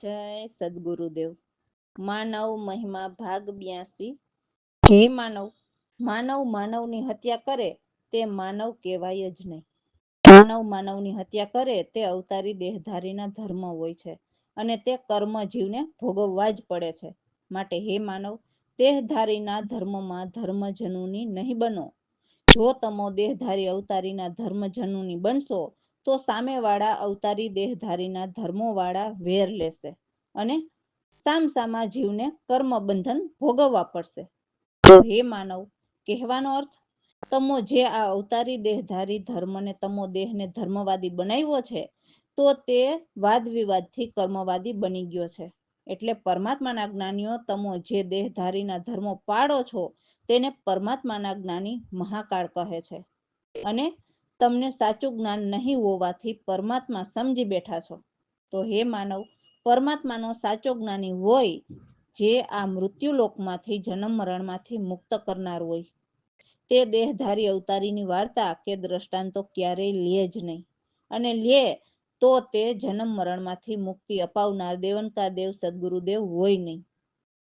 જય સદગુરુદેવ. માનવ મહિમા ભાગ 82. હે માનવ, માનવની હત્યા કરે તે માનવ કહેવાય જ નહીં. માનવની હત્યા કરે તે અવતારી દેહધારીના ધર્મ હોય છે અને તે કર્મ જીવને ભોગવવા જ પડે છે. માટે હે માનવ, દેહધારીના ધર્મમાં ધર્મજનુની નહીં બનો. જો તમો દેહધારી અવતારીના ધર્મજનુની બનશો તો સામેવાળા અવતારી દેહધારીના ધર્મોવાળા વેર લેશે અને સામસામા જીવને કર્મ બંધન ભોગવવા પડશે. તો હે માનવ, કહેવાનો અર્થ, તમો જે આ અવતારી દેહધારી ધર્મને તમો દેહને ધર્મવાદી બનાવ્યો છે તો તે વાદ વિવાદથી કર્મવાદી બની ગયો છે. એટલે પરમાત્માના જ્ઞાનીઓ તમો જે દેહધારીના ધર્મો પાડો છો તેને પરમાત્માના જ્ઞાની મહાકાળ કહે છે અને તમને સાચું જ્ઞાન નહીં હોવાથી પરમાત્મા સમજી બેઠા છો. તો હે માનવ, પરમાત્માનો સાચો જ્ઞાની હોય જે આ મૃત્યુલોકમાંથી જન્મ મરણમાંથી મુક્ત કરનાર હોય. તે દેહધારી અવતારીની વાર્તા કે દ્રષ્ટાંતો ક્યારેય લે જ નહીં, અને લે તો તે જન્મ મરણમાંથી મુક્તિ અપાવનાર દેવનકાદેવ સદગુરુદેવ હોય નહીં.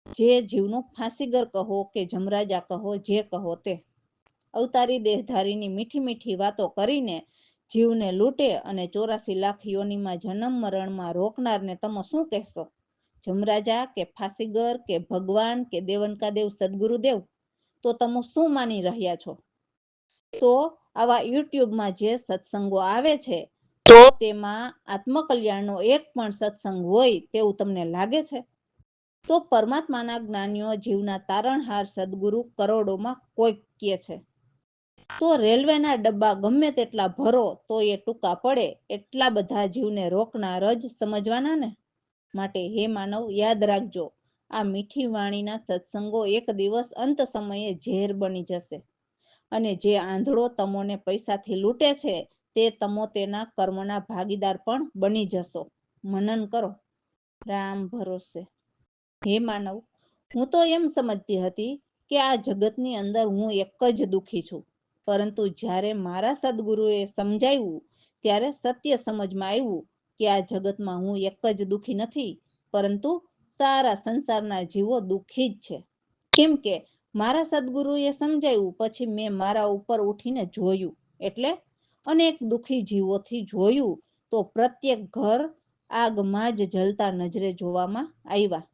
જે જીવનું ફાંસીગર કહો કે જમરાજા કહો, જે કહો તે અવતારી દેહધારીની મીઠી મીઠી વાતો કરીને જીવને લૂંટે અને 84 લાખ યોનિમાં જન્મ મરણમાં રોકનારને તમે શું કહેશો? જમરાજા કે ફાંસીગર કે ભગવાન કે દેવનકાદેવ સદગુરુદેવ? તો તમે શું માની રહ્યા છો? તો આવા યુટ્યુબમાં જે સત્સંગો આવે છે તો તેમાં આત્મકલ્યાણનો એક પણ સત્સંગ હોય તેવું તમને લાગે છે? તો પરમાત્માના જ્ઞાનીઓ જીવના તારણહાર સદગુરુ કરોડોમાં કોઈક કહે છે. તો રેલવેના ડબ્બા ગમે તેટલા ભરો તો એ ટૂંકા પડે એટલા બધા જીવને રોકનાર જ સમજવાના ને. માટે હે માનવ, યાદ રાખજો, આ મીઠી વાણીના સત્સંગો એક દિવસ અંત સમયે ઝેર બની જશે અને જે આંધળો તમોને પૈસાથી લૂંટે છે તે તમો તેના કર્મના ભાગીદાર પણ બની જશો. મનન કરો. રામ ભરોસે. હે માનવ, હું તો એમ સમજતી હતી કે આ જગતની અંદર હું એક જ દુઃખી છું, પરંતુ જ્યારે મારા સદગુરુએ સમજાવ્યું ત્યારે સત્ય સમજમાં આવ્યું કે આ જગતમાં હું એક જ દુઃખી નથી, પરંતુ સારા સંસારના જીવો દુઃખી જ છે. કેમ કે મારા સદગુરુએ સમજાવ્યું પછી મેં મારા ઉપર ઉઠીને જોયું, એટલે અનેક દુઃખી જીવોથી જોયું તો પ્રત્યેક ઘર આગમાં જ જલતા નજરે જોવામાં આવ્યા.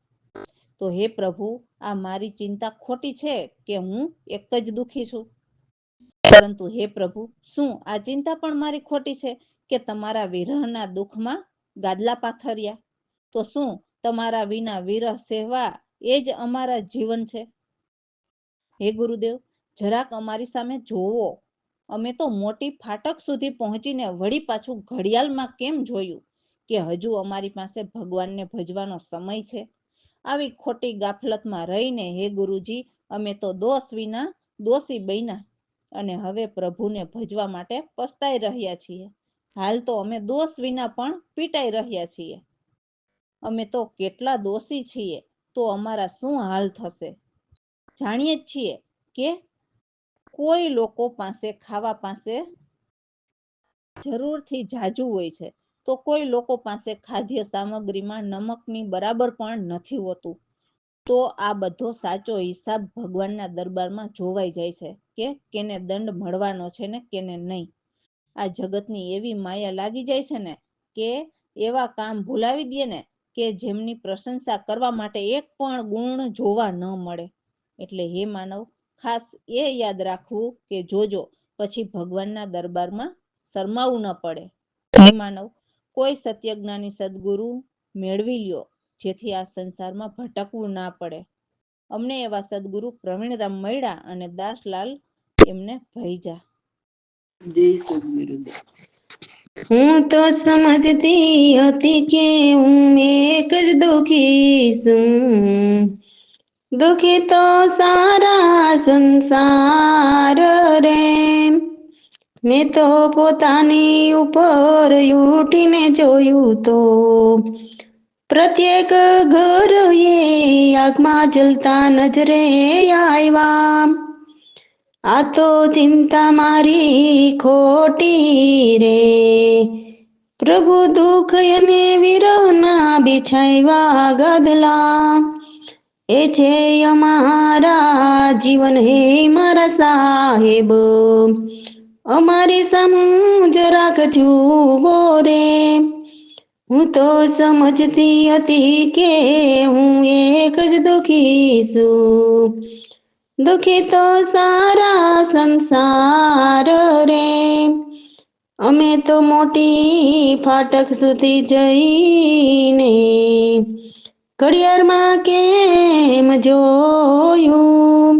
તો હે પ્રભુ, આ મારી ચિંતા ખોટી છે કે હું એક જ દુઃખી છું? પરંતુ હે પ્રભુ, શું આ ચિંતા પણ મારી ખોટી છે કે તમારા વિરહના દુઃખમાં ગાદલા પાથર્યા? તો શું તમારા વિના વિરહ સહેવા એ જ અમારા જીવન છે? હે ગુરુદેવ, જરાક અમારી સામે જોવો. અમે તો મોટી ફાટક સુધી પહોંચીને વળી પાછું ઘડિયાળમાં કેમ જોયું કે હજુ અમારી પાસે ભગવાનને ભજવાનો સમય છે? આવી ખોટી ગાફલતમાં રહીને હે ગુરુજી, અમે તો દોષ વિના દોષી બન્યા અને હવે પ્રભુને ભજવા માટે પસ્તાઈ રહ્યા છીએ. હાલ તો અમે દોષ વિના પણ પીટાઈ રહ્યા છીએ. અમે તો કેટલા દોષી છીએ, તો અમારા શું હાલ થશે? જાણીએ જ છીએ કે કોઈ લોકો પાસે ખાવા પાસે જરૂરથી જાજુ હોય છે, તો કોઈ લોકો પાસે ખાદ્ય સામગ્રીમાં નમકની બરાબર પણ નથી હોતું. તો આ બધો સાચો હિસાબ ભગવાનના દરબારમાં જોવાઈ જાય છે કે કેને દંડ મળવાનો છે ને કેને નહીં. આ જગતની એવી માયા લાગી જાય છે ને કે એવા કામ ભૂલાવી દે ને કે જેમની પ્રશંસા કરવા માટે એક પણ ગુણ જોવા ન મળે. એટલે હે માનવ, ખાસ એ યાદ રાખવું કે જોજો પછી ભગવાનના દરબારમાં શરમાવું ન પડે. હે માનવ, કોઈ સત્યજ્ઞાની સદગુરુ મેળવી લ્યો જેથી આ સંસારમાં ભટકવું ના પડે. અમને એવા સદગુરુ પ્રવીણરામ મળ્યા અને દાસલાલ એમને ભૈજા. જય સદગુરુદેવ. હું તો સમજતી હતી કે હું એક જ દુઃખી છું. દુઃખી તો સારા સંસાર રે. મેં તો પોતાની ઉપર ઉઠીને જોયું તો પ્રત્યેક ઘર એ આગમાં જલતા નજરે આવ્યા. આ તો ચિંતા મારી ખોટી રે, પ્રભુ દુઃખ અને વિરહના બિછાવ્યા ગદલા, એ છે અમારા જીવન હે મારા સાહેબ, અમારી સામું જરાક જુઓ રે. હું તો સમજતી હતી કે હું એક જ દુખી છું, દુખી તો સારા સંસાર રે. અમે તો મોટી ફાટક સુધી જઈને ઘડિયાળમાં કેમ જોયું,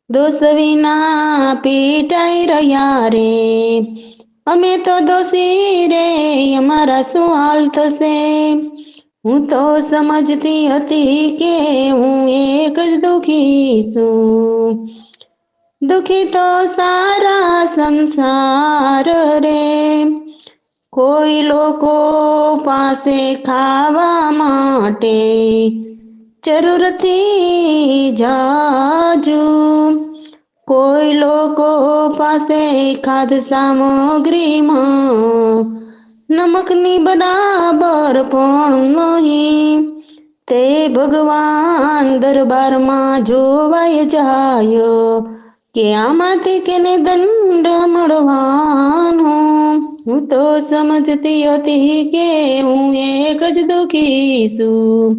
દોષ વિના પીટાઈ રહ્યા રે. અમે તો દોષી રે, અમારા શું હાલ થશે. હું તો સમજતી હતી કે હું એક જ દુખી છું, દુખી તો સારા સંસાર રે. કોઈ લોકો પાસે ખાવા માટે જરૂરથી જાજુ, કોઈ લોકો પાસે ખાધ સામગ્રીમાં નમકની બરાબર પણ નહીં, તે ભગવાન દરબારમાં જોવાય જાય કે આમાંથી કેને દંડ મળવાનો. હું તો સમજતી હતી કે હું એક જ દુખી છું,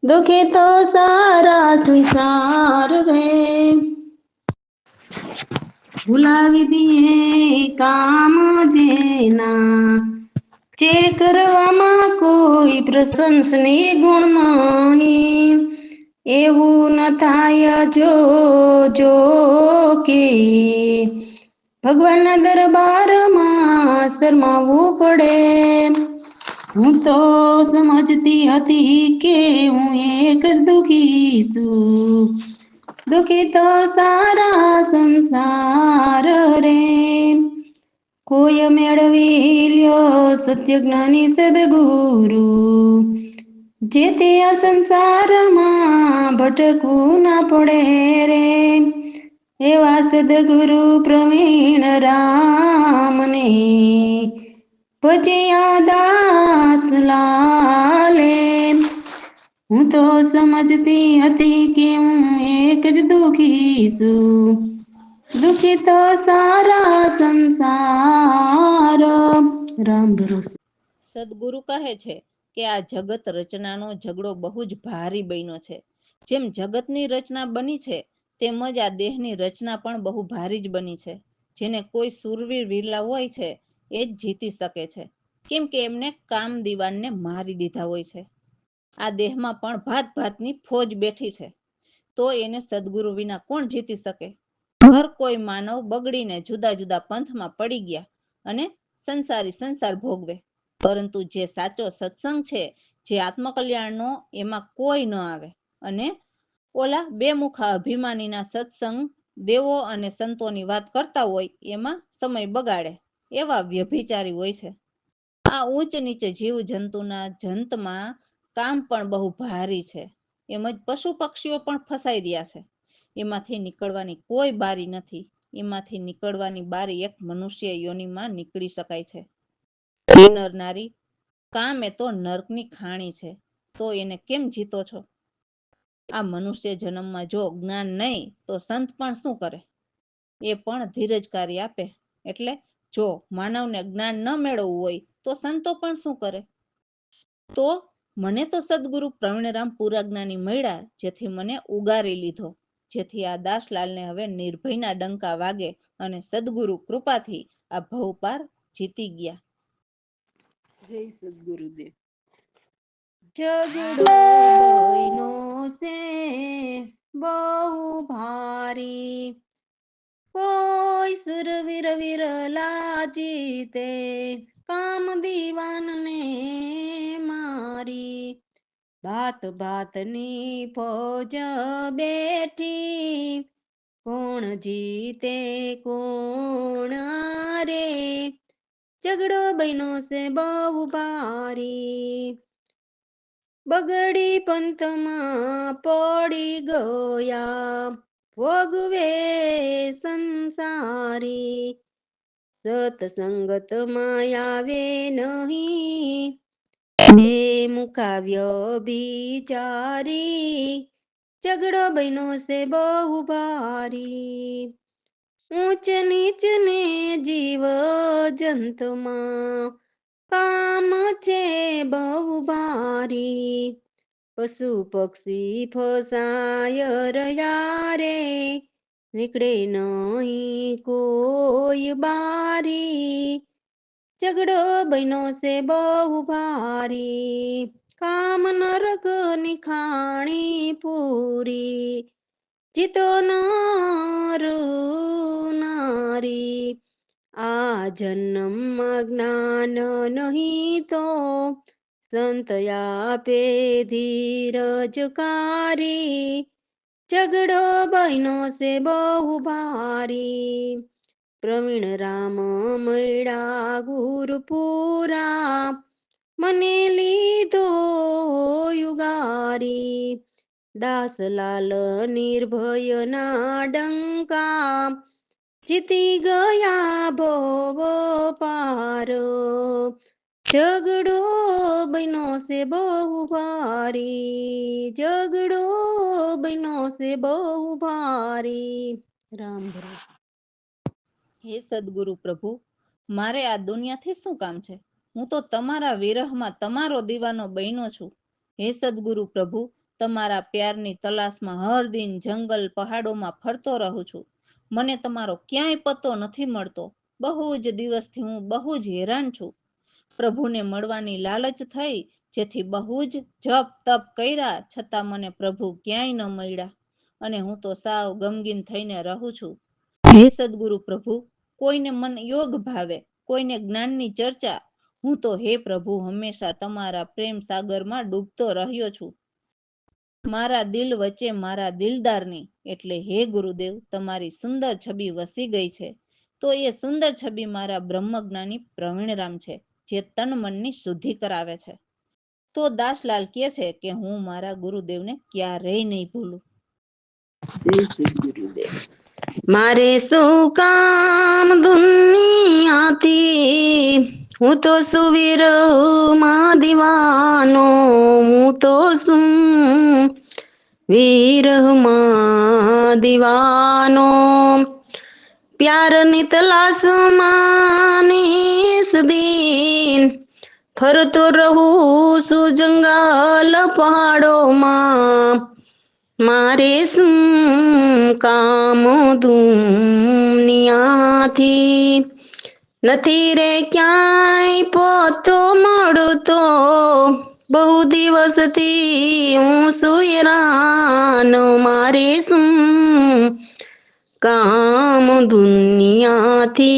દુખી તો સારા સંસાર રે. ભૂલાવી દીએ કામ જેના, જે કરવામાં કોઈ પ્રશંસનીય ગુણ નહીં, એવું ન થાય જો કે ભગવાનના દરબારમાં શરમાવવું પડે. હું તો સમજતી હતી કે હું એક જ દુખી છું, દુખી તો સારા સંસાર રે. કોઈ મેળવી લ્યો સત્ય જ્ઞાની સદગુરુ, જેથી આ સંસારમાં ભટકવું ના પડે રે. એવા સદગુરુ પ્રવીણ રામને ભજ્યા દાસ લાલે. હું તો સમજતી હતી કે હું એક જ દુખી છું, દુખી તો સારા સંસાર. રામ ભરોસે. સદગુરુ કહે છે કે આ જગત રચનાનો ઝઘડો બહુ જ ભારી બન્યો છે. જેમ જગતની રચના બની છે તેમજ આ દેહની રચના પણ બહુ ભારી જ બની છે. જેને કોઈ સુરવીર વીરલા હોય છે એ જ જીતી શકે છે, કેમ કે એમને કામ દીવાનને મારી દીધા હોય છે. આ દેહમાં પણ ભાત ભાતની ફોજ બેઠી છે, તો એને સદગુરુ વિના કોણ જીતી શકે. હર કોઈ માનવ બગડીને જુદા જુદા પંથમાં પડી ગયા અને સંસાર ભોગવે, પરંતુ જે સાચો સત્સંગ છે, જે આત્મકલ્યાણનો, એમાં કોઈ ન આવે. અને ઓલા બે મુખા અભિમાનીના સત્સંગ દેવો અને સંતોની વાત કરતા હોય એમાં સમય બગાડે એવા વ્યભિચારી હોય છે. આ ઊંચ નીચે જીવ જંતુના જંતમાં કામ પણ બહુ ભારી છે, એમજ પશુ પક્ષીઓ પણ ફસાઈ રહ્યા છે. એમાંથી નીકળવાની કોઈ બારી નથી, એમાંથી નીકળવાની બારી એક મનુષ્ય યોનિમાં નીકળી શકાય છે. નર નારી, કામ એ તો નર્કની ખાણી છે, તો એને કેમ જીતો છો. આ મનુષ્ય જન્મમાં જો જ્ઞાન નહીં તો સંત પણ શું કરે, એ પણ ધીરજકારી આપે. એટલે જો માનવને જ્ઞાન ન મેળવવું હોય તો સંતો પણ શું કરે. તો મને તો સદગુરુ પ્રવીણરામ પૂરા જ્ઞાની મળ્યા, જેથી મને ઉગારી લીધો, જેથી આ દાસલાલને હવે નિર્ભયના ડંકા વાગે અને સદગુરુ કૃપાથી આ ભવ પાર જીતી ગયા. જય સદગુરુદેવ. ઝઘડો બયનો છે બહુ ભારી, કોઈ સુરવીર વિરલા જીતે કામ દીવાનને મારી. ભાત ભાતની ફોજ બેઠી, કોણ જીતે કોણ રે. ઝઘડો બયનો છે બહુ ભારી, બગડી પંથમાં પડી ગયા, ભોગવે સંસારી. સતસંગતમાં આવે નહીં, બે મુખાવ્ય બિચારી, ઝઘડો બન્યો છે બહુ ભારી. ઊંચ નીચ ને જીવ જંતુમાં કામ છે બહુ ભારી. પશુ પક્ષી ફસાય રહ્યા રે, નીકળે નહીં કોઈ બારી. ઝઘડો બન્યો છે બહુ ભારી, કામ નરક ની ખાણી પૂરી. જીતો નર નારી, આ જન્મમાં જ્ઞાન નહીં તો સંત આપે ધીરજકારી. ઝઘડો બન્યો છે બહુ ભારી. પ્રવીણ રામ મળ્યા ગુરુપુરા, મને લીધો યુગારી. દાસલાલ નિર્ભય ના ડંકા, જીતી ગયા ભવ પાર. ઝઘડો બન્યો છે બહુ ભારી, ઝઘડો બન્યો છે બહુ ભારી. રામ ભરોસે. હે સદગુરુ પ્રભુ, મારે આ દુનિયાથી શું કામ છે? હું તો તમારા વિરહમાં તમારો દીવાનો બન્યો છું. હે સદગુરુ પ્રભુ, તમારા પ્યારની તલાશમાં હર દિન જંગલ પહાડોમાં ફરતો રહું છું. મને તમારો ક્યાંય પતો નથી મળતો. બહુ જ દિવસથી હું બહુ જ હેરાન છું. પ્રભુને મળવાની લાલચ થઈ, જેથી બહુ જ જપ તપ કર્યા, છતાં મને પ્રભુ ક્યાંય ન મળ્યા, અને હું તો સાવ ગમગીન થઈને રહું છું. હે સદગુરુ પ્રભુ, કોઈને મન યોગ ભાવે, કોઈને જ્ઞાનની ચર્ચા. હું તો હે પ્રભુ હંમેશા તમારા પ્રેમ સાગરમાં ડૂબતો રહ્યો છું. મારા દિલ વચ્ચે મારા દિલદારની, એટલે હે ગુરુદેવ, તમારી સુંદર છબી વસી ગઈ છે. તો એ સુંદર છબી મારા બ્રહ્મજ્ઞાની પ્રવીણરામ છે, જે તન મનની શુદ્ધિ કરાવે છે. તો દાસલાલ કહે છે કે હું મારા ગુરુદેવને ક્યારેય નહીં ભૂલું. જય શ્રી ગુરુદેવ. મારે શું કામ દુનિયાથી, હું તો સુવીર માં દીવાનો. હું તો શું વિરહમાં દીવાનો. પ્યારની તલાશમાં નિસ દિન ફરતો રહું છું જંગલ પહાડોમાં. મારે શું કામ દુનિયાથી, નથી રે ક્યાંય પોતો મળતો. બહુ દિવસથી હું સુયરાન. મારે શું કામ દુનિયાથી,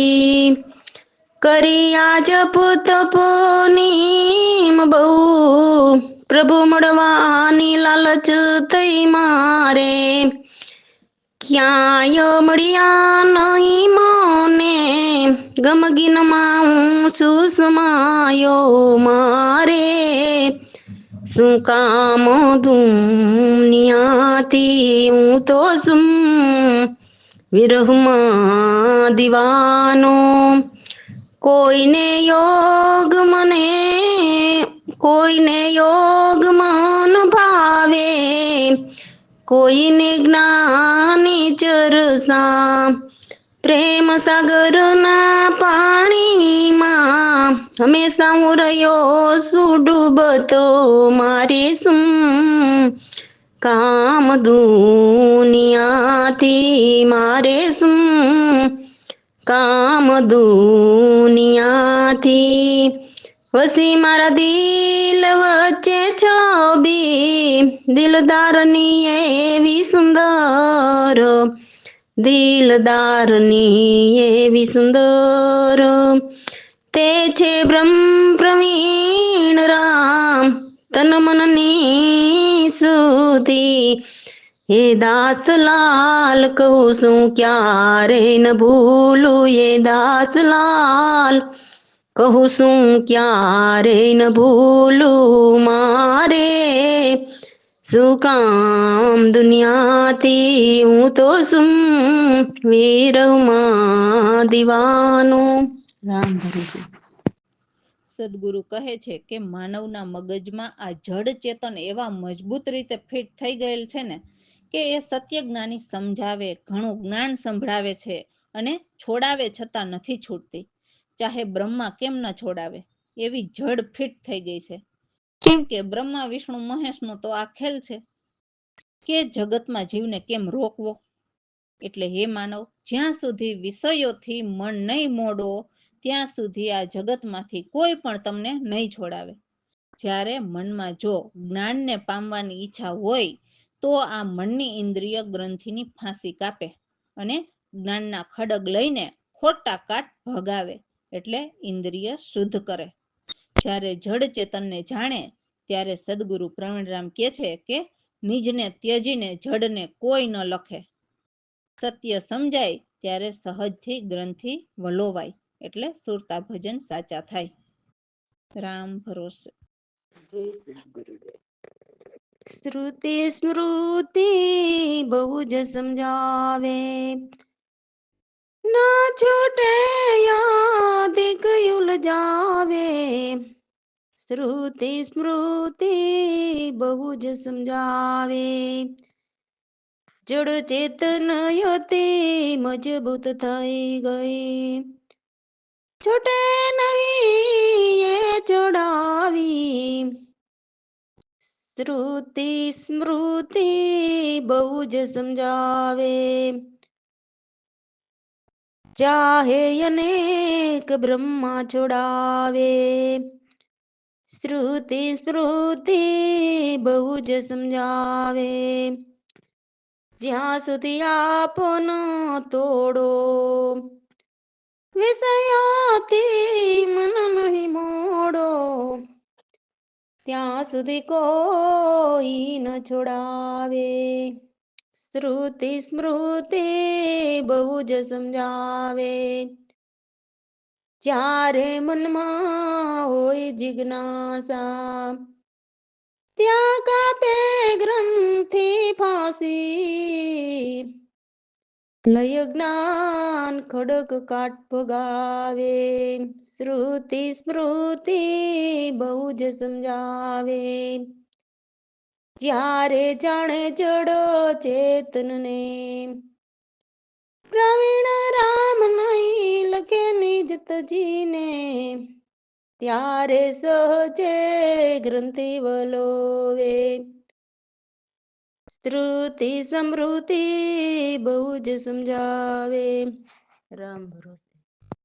કર્યા જપ તપની બહુ, પ્રભુ મળવાની લાલચ થઈ મારે. ક્યાંય મળ્યા નહીં મને, ગમગીનમાં હું છું સમાયો. મારે શું કામ દુનિયાથી, હું તો શું વિરહમાં દીવાનો. કોઈને યોગ મન ભાવે, કોઈને જ્ઞાની ચરસા. પ્રેમ સાગરના પાણીમાં હંમેશા હું રહ્યો છું ડૂબતો. મારે શું કામ દુનિયાથી, મારે શું કામ દુનિયાથી. વસી મારા દિલ વચ્ચે છબી, દિલદારની એવી સુંદર, દિલદારની એવી સુંદર. તે છે બ્રહ્મ પ્રવીણ રામ, તન મનની શુદ્ધિ. હે દાસલાલ કહું છું ક્યારે ન ભૂલું. એ દાસલાલ કહું છું ક્યારે ન ભૂલું. મારે શું કામ દુનિયાથી, હું તો શું વિરહમાં દીવાનો. રામ ભરોસે. સદગુરુ કહે છે કે માનવના મગજમાં આ જડ ચેતન એવા મજબૂત રીતે ફિટ થઈ ગયેલ છે ને કે એ સત્ય જ્ઞાની સમજાવે, ઘણું જ્ઞાન સંભળાવે છે અને છોડાવે છતાં નથી છૂટતી. ચાહે બ્રહ્મા કેમ ન છોડાવે, એવી જડ ફિટ થઈ ગઈ છે. કેમ કે બ્રહ્મા વિષ્ણુ મહેશનો તો આ ખેલ છે કે જગતમાં જીવને કેમ રોકવો. એટલે હે માનવ, જ્યાં સુધી વિષયોથી મન નહીં મોડો ત્યાં સુધી આ જગતમાંથી કોઈ પણ તમને નહીં છોડાવે. જ્યારે મનમાં જો જ્ઞાનને પામવાની ઈચ્છા હોય તો આ મનની ઇન્દ્રિય ગ્રંથિની ફાંસી કાપે અને જ્ઞાનના ખડગ લઈને ખોટા કાટ ભગાવે, એટલે ઇન્દ્રિય શુદ્ધ કરે. જ્યારે જડ ચેતનને જાણે ત્યારે સદગુરુ પ્રવીણરામ કહે છે કે નિજને ત્યજીને જડને કોઈ ન લખે. સત્ય સમજાય ત્યારે સહજથી ગ્રંથિ વલોવાય, એટલે સુરતા ભજન સાચા થાય. રામ ભરોસે. જય શ્રી ગુરુદેવ. શ્રુતિ સ્મૃતિ બહુ જ સમજાવે, ના છૂટે યાદ કયું લજાવે. શ્રુતિ સ્મૃતિ બહુ જ સમજાવે, જડ ચેતન યતી મજબૂત થઈ ગઈ, છૂટે નહીં એ ચડાવી. શ્રુતિ સ્મૃતિ બહુ જ સમજાવે, ચાહે અનેક બ્રહ્મા છોડાવે. શ્રુતિ સ્મૃતિ બહુ જ સમજાવે, જ્યાં સુધી આપનો તોડો વિષયાથી મન નહીં મોડો, ત્યાં સુધી કોઈ ન છોડાવે. શ્રુતિ સ્મૃતિ બહુ જ સમજાવે, જ્યારે મનમાં હોય જિજ્ઞાસા ત્યાં કાપે ગ્રંથિ ફાંસી. લય જ્ઞાન ખડક કાટ ભગાવે. શ્રુતિ સ્મૃતિ બહુ જ સમજાવે, જ્યારે જાણે જડો ચેતનને પ્રવીણ રામ નહીં લખે નિજ તજીને, ત્યારે સહજે ગ્રંથિ વલોવે. શ્રુતિ સ્મૃતિ બહુ જ સમજાવે. રામ ભરોસે.